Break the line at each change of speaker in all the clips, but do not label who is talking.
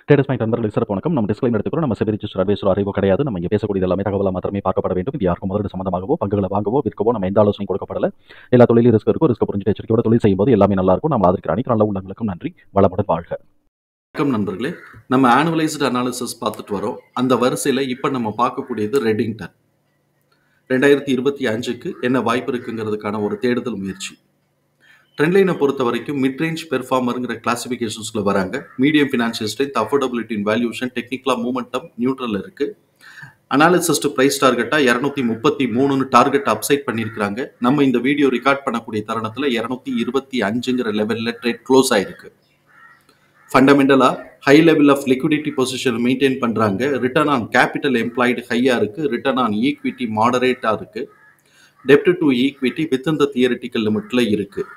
Traders point நண்பர்களுக்கு சிறப்பு வணக்கம். நம்ம டிஸ்க்ளைமர் எடுத்துக்கிறோம். நம்ம செபி ரிஜிஸ்டர் அட்வைசர் அறிவோ கிடையாது. நம்ம இங்கே பேசக்கூடிய எல்லாமே தகவலாக மாத்திரமே பார்க்கப்பட வேண்டும். இது யாருக்கும் முதலீடு சம்பந்தமாகவோ பங்குகளை வாங்கவோ விற்கவோ நம்ம எந்த ஆலோசனையும் கொடுக்கப்படல. எல்லா தொழிலும் ரிஸ்க் இருக்கும். ரிஸ்க் புரிஞ்சு எச்சரிக்கையோட தொழில் செய்யும்போது எல்லாமே நல்லா இருக்கும். நம்ம அதற்கு அனைத்து நல்ல உள்ளங்களுக்கும் நன்றி. வளமுடன் வாழ்க.
வணக்கம் நண்பர்களே, நம்ம ஆனுவலைஸ்டு அனாலிசிஸ் பார்த்துட்டு வரோம். அந்த வரிசையில் இப்போ நம்ம பார்க்கக்கூடியது ரெட்டிங்டன் 2025க்கு என்ன வாய்ப்பு இருக்குங்கிறதுக்கான ஒரு தேடுதல் முயற்சி. ட்ரெண்ட்லைனை பொறுத்த வரைக்கும் மிட் ரேஞ்ச் பெர்ஃபார்மருங்கிற கிளாசிஃபிகேஷன்ஸில் வராங்க. மீடியம் ஃபினான்ஷியல் ஸ்ட்ரென்த், அஃபோர்டபிலிட்டி இன் வேல்யூஷன், டெக்னிக்கலாக மூமெண்டம் நியூட்ரல் இருக்குது. அனாலிசிஸ்ட் ப்ரைஸ் டார்கெட்டாக 233 டார்கெட் அப்சைட் பண்ணியிருக்கிறாங்க. நம்ம இந்த வீடியோ ரெக்கார்ட் பண்ணக்கூடிய தருணத்தில் 225ங்கிற லெவலில் ட்ரேட் க்ளோஸ் ஆயிருக்கு. ஃபண்டமெண்டலாக high level of liquidity position maintain பண்ணுறாங்க. ரிட்டர்ன் ஆன் கேபிட்டல் எம்ப்ளாய்டு ஹையாக இருக்குது. ரிட்டர்ன் ஆன் ஈக்விட்டி மாடரேட்டாக இருக்குது. டெப்ட் to equity within the theoretical லிமிட்டில் இருக்குது.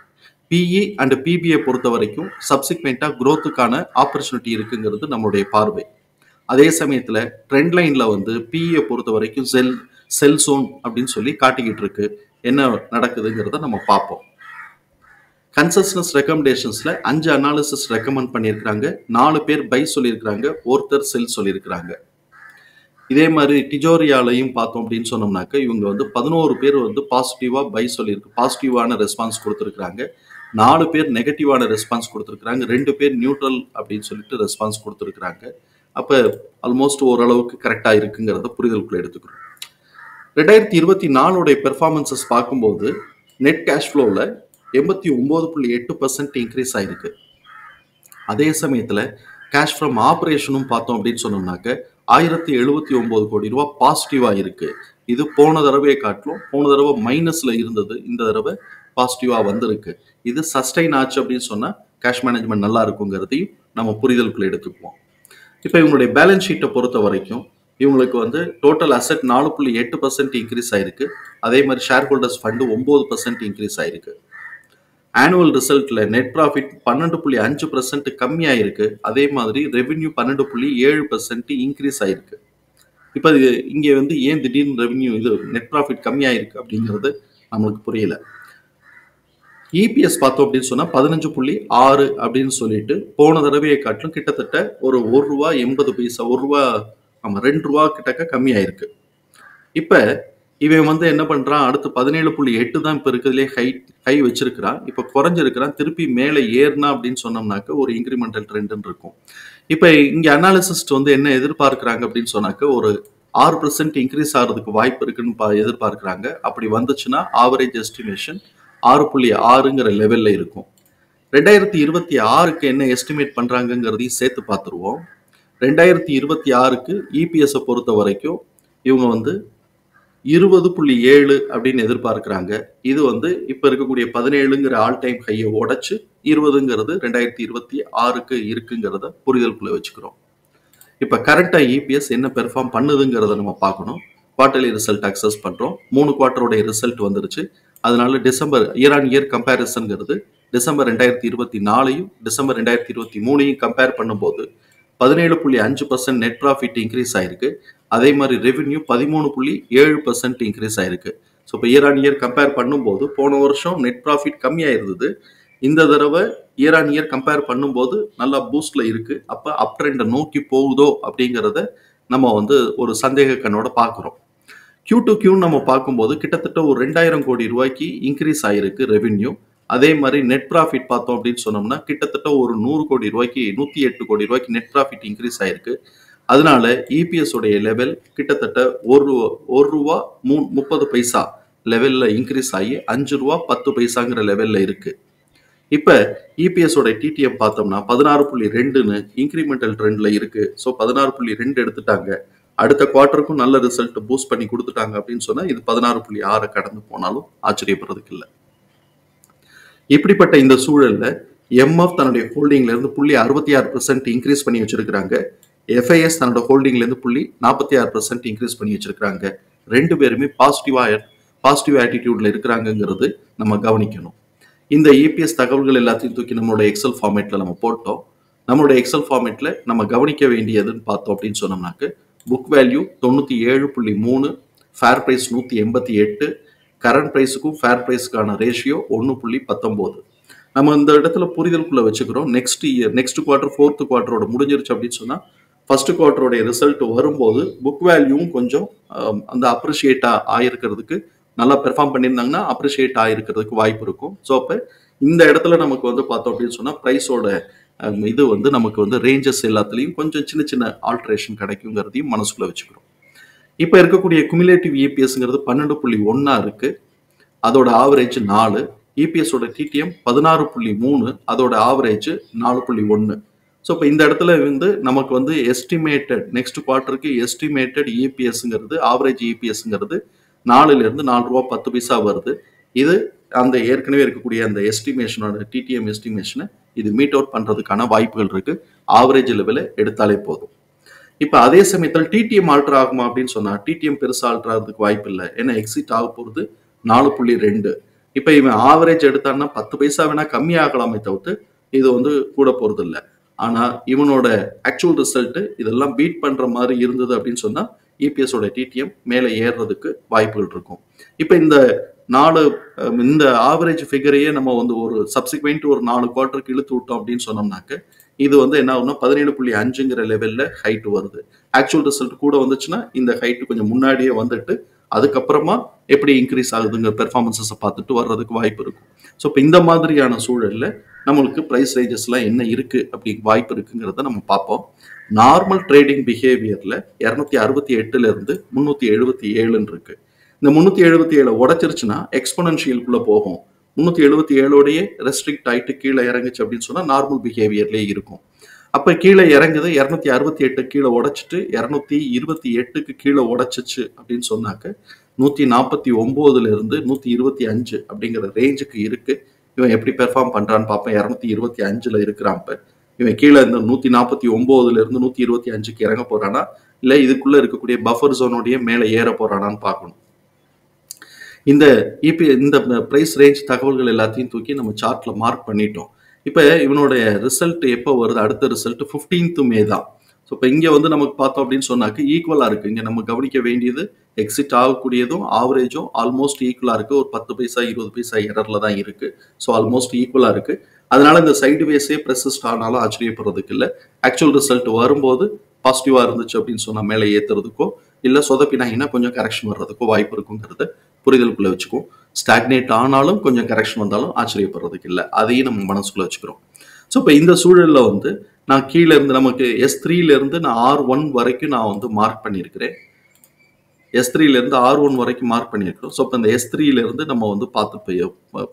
பிஇ அண்ட் பிபிஐ பொறுத்த வரைக்கும் சப்சிக்வெண்ட்டாக க்ரோத்துக்கான ஆப்பர்ச்சுனிட்டி இருக்குங்கிறது நம்மளுடைய பார்வை. அதே சமயத்தில் ட்ரெண்ட் லைனில் பிஇயை பொறுத்த வரைக்கும் செல் சோன் அப்படின்னு சொல்லி காட்டிக்கிட்டு இருக்கு. என்ன நடக்குதுங்கிறத நம்ம பார்ப்போம். கன்சஸ்னஸ் ரெக்கமெண்டேஷன்ஸில் 5 அனாலிசிஸ் ரெக்கமெண்ட் பண்ணியிருக்கிறாங்க. 4 பேர் பை சொல்லியிருக்கிறாங்க, ஒருத்தர் செல் சொல்லியிருக்கிறாங்க. இதே மாதிரி டிஜோரியாலையும் பார்த்தோம் அப்படின்னு சொன்னோம்னாக்க இவங்க 11 பேர் பாசிட்டிவாக பை சொல்லியிருக்கு, பாசிட்டிவான ரெஸ்பான்ஸ் கொடுத்துருக்குறாங்க. 4 பேர் நெகட்டிவான ரெஸ்பான்ஸ் கொடுத்துருக்குறாங்க. 2 பேர் நியூட்ரல் அப்படின்னு சொல்லிட்டு ரெஸ்பான்ஸ் கொடுத்துருக்குறாங்க. அப்போ ஆல்மோஸ்ட் ஓரளவுக்கு கரெக்டாக இருக்குங்கிறத புரிதலுக்குள்ள எடுத்துக்கிறோம். 2024 பெர்ஃபார்மன்சஸ் பார்க்கும்போது நெட் கேஷ் ஃப்ளோவில் 89.8% இன்க்ரீஸ் ஆயிருக்கு. அதே சமயத்தில் கேஷ் ஃப்ரம் ஆப்ரேஷனும் பார்த்தோம் அப்படின்னு சொன்னோம்னாக்க 1079 கோடி ரூபா பாசிட்டிவாக இருக்குது. இது போன தடவையை காட்டிலும் போன தடவை மைனஸில் இருந்தது, இந்த தடவை பாசிட்டிவாக வந்திருக்கு. இது சஸ்டைன் ஆச்சு அப்படின்னு சொன்னால் கேஷ் மேனேஜ்மெண்ட் நல்லா இருக்குங்கிறதையும் நம்ம புரிதலுக்குள்ள எடுத்துக்குவோம். இப்போ இவங்களுடைய பேலன்ஸ் ஷீட்டை பொறுத்த வரைக்கும் இவங்களுக்கு டோட்டல் அசெட் 4.8% இன்க்ரீஸ் ஆயிருக்கு. அதே மாதிரி ஷேர் ஹோல்டர்ஸ் ஃபண்டு 9% இன்க்ரீஸ் ஆயிருக்கு. ஆனுவல் ரிசல்ட்டில் நெட் ப்ராஃபிட் 12.5% கம்மியாயிருக்கு. அதே மாதிரி ரெவென்யூ 12.7% இன்க்ரீஸ் ஆயிருக்கு. இப்போ இங்கே ஏன் திடீர்னு ரெவென்யூ நெட் ப்ராஃபிட் கம்மியாயிருக்கு அப்படிங்கிறது நம்மளுக்கு புரியல. இபிஎஸ் பார்த்தோம் அப்படின்னு சொன்னால் 15.6 அப்படின்னு சொல்லிட்டு போன தடவையை காட்டிலும் கிட்டத்தட்ட ஒரு ₹1.80, ₹2 கிட்டக்க கம்மியாயிருக்கு. இப்போ இவன் என்ன பண்ணுறான், அடுத்து 17.8 தான் இப்போ இருக்கிறதுலே ஹை வச்சிருக்கிறான். இப்போ குறைஞ்சிருக்கிறான், திருப்பி மேலே ஏறினா அப்படின்னு சொன்னோம்னாக்க ஒரு இன்க்ரிமெண்டல் ட்ரெண்டுன்னு இருக்கும். இப்போ இங்கே அனாலிசிஸ்ட் என்ன எதிர்பார்க்குறாங்க அப்படின்னு சொன்னாக்க ஒரு 6% இன்க்ரீஸ் ஆகிறதுக்கு வாய்ப்பு இருக்குன்னு எதிர்பார்க்குறாங்க. அப்படி வந்துச்சுன்னா ஆவரேஜ் எஸ்டிமேஷன் 6.6ங்கிற லெவலில் இருக்கும். 2026க்கு என்ன எஸ்டிமேட் பண்ணுறாங்கங்கிறதையும் சேர்த்து பார்த்துருவோம். 2026க்கு இபிஎஸ்ஸை பொறுத்த வரைக்கும் இவங்க 20.7 அப்படின்னு எதிர்பார்க்குறாங்க. இது இப்போ இருக்கக்கூடிய 17ங்கிற ஆல் டைம் ஹையை உடைச்சு 20ங்கிறது 2026க்கு இருக்குங்கிறத புரிதலுக்குள்ள வச்சுக்கிறோம். இப்போ கரண்ட்டாக இபிஎஸ் என்ன பெர்ஃபார்ம் பண்ணுதுங்கிறத நம்ம பார்க்கணும். குவார்டர்லி ரிசல்ட் அக்சஸ் பண்ணுறோம். 3 குவார்ட்டரோடைய ரிசல்ட் வந்துருச்சு. அதனால டிசம்பர் இயர் ஆன் இயர் கம்பேரிசன்கிறது டிசம்பர் 2024 டிசம்பர் 2023 கம்பேர் பண்ணும்போது 17.5% நெட் ப்ராஃபிட் இன்க்ரீஸ் ஆயிருக்கு. அதே மாதிரி ரெவென்யூ 13.7% இன்க்ரீஸ் ஆயிருக்கு. ஸோ இப்போ இயர் ஆன் இயர் கம்பேர் பண்ணும்போது போன வருஷம் நெட் ப்ராஃபிட் கம்மியாக இருந்தது. இந்த தடவை இயர் ஆன் இயர் கம்பேர் பண்ணும்போது நல்லா பூஸ்ட்ல இருக்கு. அப்போ அப் ட்ரெண்டை நோக்கி போகுதோ அப்படிங்கிறத நம்ம ஒரு சந்தேக கண்ணோட பார்க்குறோம். Q2Q நம்ம பார்க்கும்போது கிட்டத்தட்ட ஒரு 2000 கோடி ரூபாய்க்கு இன்க்ரீஸ் ஆயிருக்கு ரெவென்யூ. அதே மாதிரி நெட் ப்ராஃபிட் பார்த்தோம் அப்படின்னு சொன்னோம்னா கிட்டத்தட்ட ஒரு 100 கோடி ரூபாய்க்கு 108 கோடி ரூபாய்க்கு நெட் ப்ராஃபிட் இன்க்ரீஸ் ஆயிருக்கு. அதனால இபிஎஸ் உடைய லெவல் கிட்டத்தட்ட ₹1.30 லெவலில் இன்க்ரீஸ் ஆகி ₹5.10ங்கிற லெவலில் இருக்கு. இப்போ இபிஎஸ் உடைய டிடிஎம் பார்த்தோம்னா 16.2ன்னு இன்க்ரிமெண்டல் ட்ரெண்ட்ல இருக்கு. ஸோ 16.2 எடுத்துட்டாங்க. அடுத்த குவார்ட்டருக்கும் நல்ல ரிசல்ட் பூஸ்ட் பண்ணி கொடுத்துட்டாங்க அப்படின்னு சொன்னா இது 16.6 கடந்து போனாலும் ஆச்சரியப்படுறதுக்கு இல்லை. இப்படிப்பட்ட இந்த சூழல்ல எம்எஃப் தன்னுடைய ஹோல்டிங்ல இருந்து 0.66% இன்க்ரீஸ் பண்ணி வச்சிருக்கிறாங்க. எஃப்ஐஎஸ் தன்னோட ஹோல்டிங்ல இருந்து 0.46% இன்க்ரீஸ் பண்ணி வச்சிருக்காங்க. 2 பேருமே பாசிட்டிவ் ஆட்டிடியூட்ல இருக்கிறாங்கிறது நம்ம கவனிக்கணும். இந்த இபிஎஸ் தகவல்கள் எல்லாத்தையும் தூக்கி நம்மளோட எக்ஸல் ஃபார்மேட்ல நம்ம போட்டோம். நம்மளோட எக்ஸல் ஃபார்மேட்ல நம்ம கவனிக்க வேண்டியதுன்னு பார்த்தோம் அப்படின்னு சொன்னோம்னாக்க book value 97.3, fair price 188, current பிரைஸுக்கும் ஃபேர் பிரைஸுக்கான ரேஷியோ 1.19. நம்ம இந்த இடத்துல புரிதலுக்குள்ள வச்சுக்கிறோம். Next year, next quarter, 4th குவார்ட்டரோட முடிஞ்சிருச்சு அப்படின்னு சொன்னா, ஃபர்ஸ்ட் குவார்ட்டரோட ரிசல்ட் வரும்போது புக் வேல்யூவும் கொஞ்சம் அந்த அப்ரிஷியேட் ஆயிருக்கிறதுக்கு, நல்லா பெர்ஃபார்ம் பண்ணியிருந்தாங்கன்னா அப்ரிஷியேட் ஆயிருக்கிறதுக்கு வாய்ப்பு இருக்கும். ஸோ அப்ப இந்த இடத்துல நமக்கு வந்து பார்த்தோம் அப்படின்னு சொன்னா பிரைஸோட இது வந்து நமக்கு வந்து ரேஞ்சஸ் எல்லாத்துலயும் கொஞ்சம் சின்ன சின்ன ஆல்ட்ரேஷன் கிடைக்குங்கிறதையும் மனசுக்குள்ள வச்சுக்கிறோம். இப்ப இருக்கக்கூடிய குமுலேட்டிவ் இபிஎஸ்ங்கிறது 12.1 இருக்கு. அதோட ஆவரேஜ் 4. இபிஎஸ் ஓட டிடிஎம் 16.3, அதோட ஆவரேஜ் 4.1. ஸோ இப்போ இந்த இடத்துல வந்து நமக்கு வந்து எஸ்டிமேட்டட் நெக்ஸ்ட் குவார்ட்டருக்கு எஸ்டிமேட்டட் இபிஎஸ்ங்கிறது, ஆவரேஜ் இபிஎஸ்ங்கிறது 4லிருந்து ₹4.10 வருது. இது அந்த ஏற்கனவே இருக்கக்கூடிய அந்த எஸ்டிமேஷனோட டிடிஎம் எஸ்டிமேஷனை இது மீட் அவுட் பண்றதுக்கான வாய்ப்புகள் இருக்கு. ஆவரேஜ் லெவலில் எடுத்தாலே போதும். இப்ப அதே சமயத்தில் டிடிஎம் ஆல்டர் ஆகுமா அப்படின்னு சொன்னா, டிடிஎம் பெருசா ஆல்டர் ஆகிறதுக்கு வாய்ப்பு இல்லை. ஏன்னா எக்ஸிட் ஆக போறது 4.2. இப்ப இவன் ஆவரேஜ் எடுத்தான்னா 10 பைசா வேணா கம்மி ஆகலாமே தவிர்த்து இது வந்து கூட போறது இல்லை. ஆனா இவனோட ஆக்சுவல் ரிசல்ட் இதெல்லாம் பீட் பண்ற மாதிரி இருந்தது அப்படின்னு சொன்னா இபிஎஸ் ஓட டிடிஎம் மேலே ஏறுறதுக்கு வாய்ப்புகள் இருக்கும். இப்ப இந்த இந்த ஆவரேஜ் ஃபிகரையே நம்ம வந்து ஒரு சப்சிக்வெண்ட் ஒரு 4 குவார்ட்டருக்கு இழுத்து விட்டோம் அப்படின்னு சொன்னோம்னாக்க இது வந்து என்ன ஆகும்னா 17.5ங்கிற லெவல்ல ஹைட் வருது. ஆக்சுவல் ரிசல்ட் கூட வந்துச்சுன்னா இந்த ஹைட் கொஞ்சம் முன்னாடியே வந்துட்டு அதுக்கப்புறமா எப்படி இன்க்ரீஸ் ஆகுதுங்கிற பெர்ஃபார்மன்ஸை பார்த்துட்டு வர்றதுக்கு வாய்ப்பு இருக்கும். ஸோ இப்போ இந்த மாதிரியான சூழல்ல நம்மளுக்கு ப்ரைஸ் ரேஞ்சஸ்லாம் என்ன இருக்கு அப்படி வாய்ப்பு இருக்குங்கிறத நம்ம பார்ப்போம். நார்மல் ட்ரேடிங் பிஹேவியர்ல 268 இருந்து 377 இருக்கு. இந்த 377 உடைச்சிருச்சுன்னா எக்ஸ்போனன்ஷியலுக்குள்ள போகும். 377ஓடய ரெஸ்ட்ரிக்ட் ஆயிட்டு கீழே இறங்குச்சு அப்படின்னு சொன்னா நார்மல் பிஹேவியர்லேயே இருக்கும். அப்ப கீழே இறங்குது 268 கீழே உடைச்சிட்டு 228க்கு கீழே உடைச்சிச்சு அப்படின்னு சொன்னாக்க 149 இருந்து 125 அப்படிங்கிற ரேஞ்சுக்கு இருக்கு. இவன் எப்படி பெர்ஃபார்ம் பண்றான்னு பார்ப்பேன். 225ல இருக்கிறான். இப்ப இவன் கீழே இந்த 149ல இருந்து 125க்கு இறங்க போறானா இல்ல இதுக்குள்ள இருக்கக்கூடிய பஃபர் ஜோனோடைய மேல ஏற போறானான்னு பார்க்கணும். இந்த பிரைஸ் ரேஞ்ச் தகவல்கள் எல்லாத்தையும் தூக்கி நம்ம சார்ட்ல மார்க் பண்ணிட்டோம். இப்போ இவனுடைய ரிசல்ட் எப்போ வருது? அடுத்த ரிசல்ட் 15th மே தான். ஸோ இப்போ இங்கே வந்து நமக்கு பார்த்தோம் அப்படின்னு சொன்னாக்க ஈக்குவலாக இருக்கு. இங்கே நம்ம கவனிக்க வேண்டியது எக்ஸிட் ஆகக்கூடியதும் ஆவரேஜும் ஆல்மோஸ்ட் ஈக்குவலாக இருக்கு. ஒரு 10 பைசா 20 பைசா எரர்ல தான் இருக்கு. ஸோ ஆல்மோஸ்ட் ஈக்குவலாக இருக்கு. அதனால இந்த சைடு வேஸே ப்ரெசஸ்ட் ஆனாலும் ஆச்சரியப்படுறதுக்கு இல்லை. ஆக்சுவல் ரிசல்ட் வரும்போது பாசிட்டிவா இருந்துச்சு அப்படின்னு சொன்னா மேலே ஏற்றுறதுக்கோ இல்லை சொதப்பினாங்கன்னா கொஞ்சம் கரெக்ஷன் வர்றதுக்கோ வாய்ப்பு இருக்குங்கிறத புரிதலுக்குள்ள வச்சுக்கும். ஸ்டாக்னேட் ஆனாலும் கொஞ்சம் கரெக்ஷன் வந்தாலும் ஆச்சரியப்படுறதுக்கு இல்லை. அதையும் நம்ம மனசுக்குள்ள வச்சுக்கிறோம். ஸோ இப்போ இந்த சூழலில் வந்து நான் கீழே இருந்து நமக்கு S3ல இருந்து நான் R1 வரைக்கும் நான் வந்து மார்க் பண்ணியிருக்கிறேன். S3ல இருந்து R1 வரைக்கும் மார்க் பண்ணியிருக்கிறோம். ஸோ இப்போ இந்த S3ல இருந்து நம்ம வந்து பார்த்து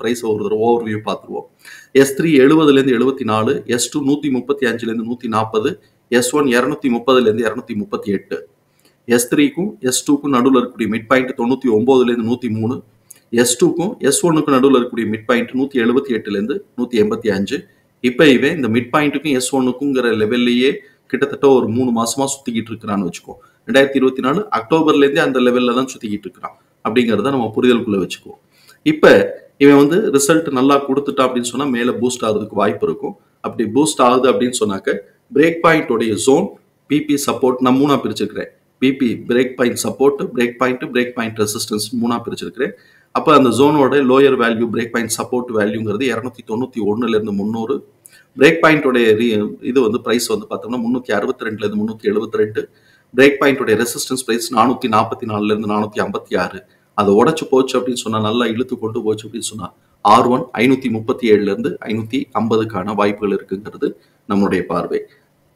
ப்ரைஸ் ஒரு தடவை ஓவர்வியூ பார்த்துருவோம். S3 70லேருந்து 74, S2 135லேருந்து 140, S1 230லேருந்து 238. S3க்கும் S2க்கும் நடுவில் இருக்கக்கூடிய மிட் பாயிண்ட் 99லேருந்து 103, S2க்கும் S1க்கும் நடுவில் இருக்கக்கூடிய மிட் பாயிண்ட் 178லேருந்து 185. இப்போ இவன் இந்த மிட் பாயிண்ட்டுக்கும் S1க்குங்கிற லெவல்லையே கிட்டத்தட்ட ஒரு 3 மாசமா சுத்திக்கிட்டு இருக்கிறான்னு வச்சுக்கோ. 2024 அக்டோபர்லேருந்தே அந்த லெவல்ல தான் சுத்திக்கிட்டு இருக்கிறான் அப்படிங்கிறத நம்ம புரிதலுக்குள்ள வச்சுக்குவோம். இப்போ இவன் வந்து ரிசல்ட் நல்லா கொடுத்துட்டா அப்படின்னு சொன்னா மேலே பூஸ்ட் ஆகிறதுக்கு வாய்ப்பு இருக்கும். அப்படி பூஸ்ட் ஆகுது அப்படின்னு சொன்னாக்க பிரேக் பாயிண்டோடைய ஜோன், பிபி சப்போர்ட் நான் 3ஆ பிரிச்சிருக்கிறேன். BP break point support, break point resistance 3ஆ பிரிச்சிருக்கிறேன். அப்போ அந்த ஜோனோட lower value break point support வேல்யூங்கிறது 291லேருந்து 300. பிரேக் பாயிண்டோடைய இது வந்து பிரைஸ் வந்து பார்த்தோம்னா 362லேருந்து 372. பிரேக் பாயிண்டோடைய ரெசிஸ்டன்ஸ் பிரைஸ் 444லேருந்து 456. அதை உடச்சு போச்சு அப்படின்னு சொன்னா நல்லா இழுத்து கொண்டு போச்சு அப்படின்னு சொன்னா R1 537லேருந்து 550க்கான வாய்ப்புகள் இருக்குங்கிறது நம்மளுடைய பார்வை.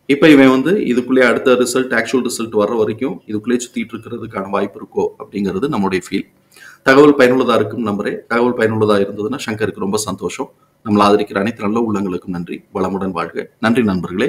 இப்போ இவன் வந்து இதுக்குள்ளே அடுத்த ரிசல்ட் ஆக்சுவல் ரிசல்ட் வர்ற வரைக்கும் இதுக்குள்ளே சுத்திட்டு இருக்கிறதுக்கான வாய்ப்பு இருக்கோ அப்படிங்கிறது நம்மளுடைய ஃபீல். தகவல் பயனுள்ளதா இருக்கும் நம்புறேன். தகவல் பயனுள்ளதா இருந்ததுன்னா சங்கருக்கு ரொம்ப சந்தோஷம். நம்மளை ஆதரிக்கிற அனைத்து நல்ல உள்ளங்களுக்கும் நன்றி. வளமுடன் வாழ்க. நன்றி நண்பர்களே.